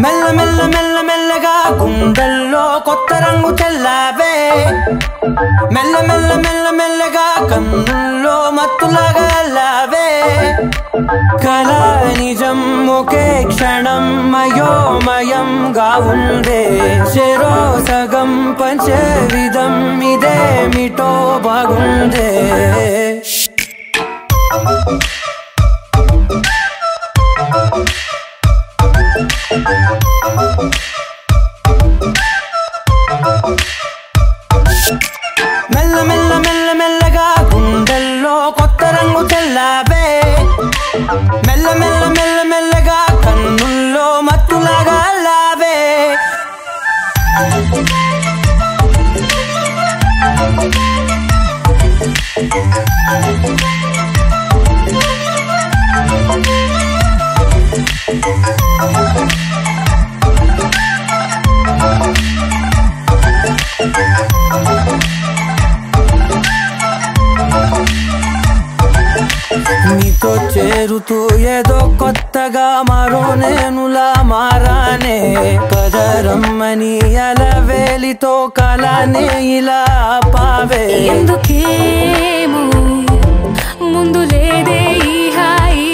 మెల్ల మెల్ల మెల్ల మెల్లగా గుండెల్లో కొత్త రంగు చల్లావే మెల్ల మెల్ల మెల్ల మెల్లగా కన్నుల్లో మత్తులాగా అల్లావే కళ నిజం ఒకే క్షణం మయోమయంగా ఉందే చెరో సగం పంచే విధం ఇదేమిటో బాగుందే మెల్ల మెల్ల మెల్ల మెల్లగా గుండెల్లో కొత్త రంగు చల్లావే మెల్ల మెల్ల మెల్ల మెల్లగా కన్నుల్లో మత్తులాగా అల్లావే నీతో చేరుతూ ఏదో కొత్తగా మరో నేనులా మారానే కదరమ్మని అలవేలితో కలానే ఇలా పావే ఎందుకేమో ముందు లేదే ఈ హాయి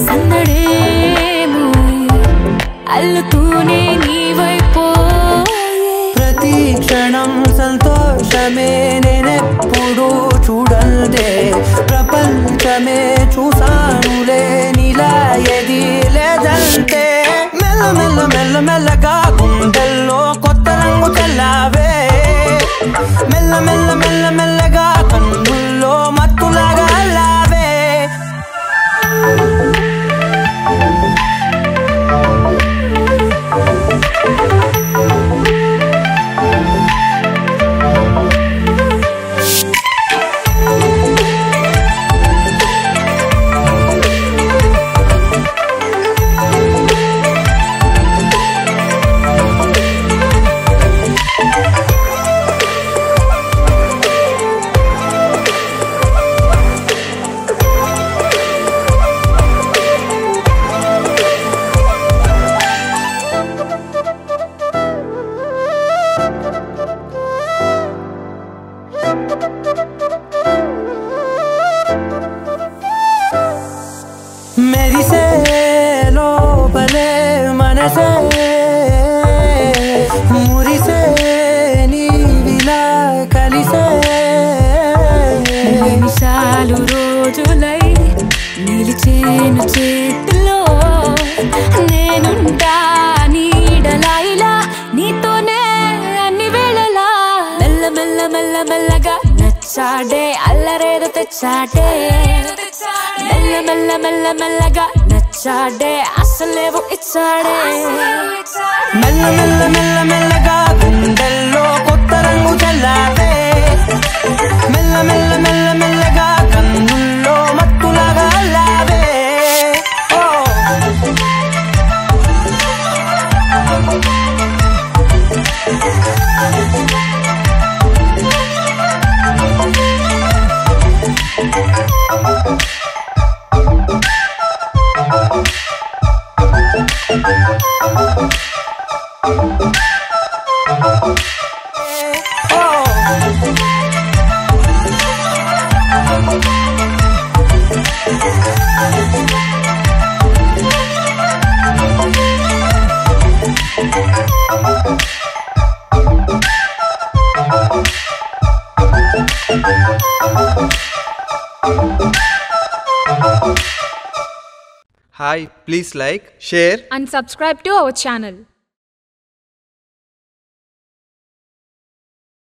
సందడేమో అల్లుతూనే నీ వైపో ప్రతి క్షణం సంతోషమే నేనెప్పుడు చూడల్దే ప్రపంచమే చూసానులే నీలా ఏది లేదంటే మెల్ల మెల్ల మెల్ల మెల్లగా గుండెల్లో కొత్త రంగు చల్లావే మెల్ల మెల్ల మెల్ల మెల్లగా కన్నుల్లో మత్తులాగా అల్లావే మెరిసే లోపలే మనసే మురిసే నీవిలా కలిసే నిమిషాలు రోజులై నిలిచేను చేతిలో నేనుంటా నీడలా ఇలా నీతోనే అన్ని వేళలా మెల్ల మెల్ల మెల్ల మెల్లగా నచ్చాడే అల్లరేదో తెచ్చాడే మెల్ల మెల్ల మెల్ల మెల్లగా నచ్చాడే అసలేవో ఇచ్చాడే మెల్ల మెల్ల మెల్ల మెల్లగా గుండెల్లో కొత్త రంగు చల్లావే మెల్ల మెల్ల మెల్ల మెల్లగా కన్నుల్లో మత్తులాగా అల్లావే Hi, please like, share and subscribe to our channel.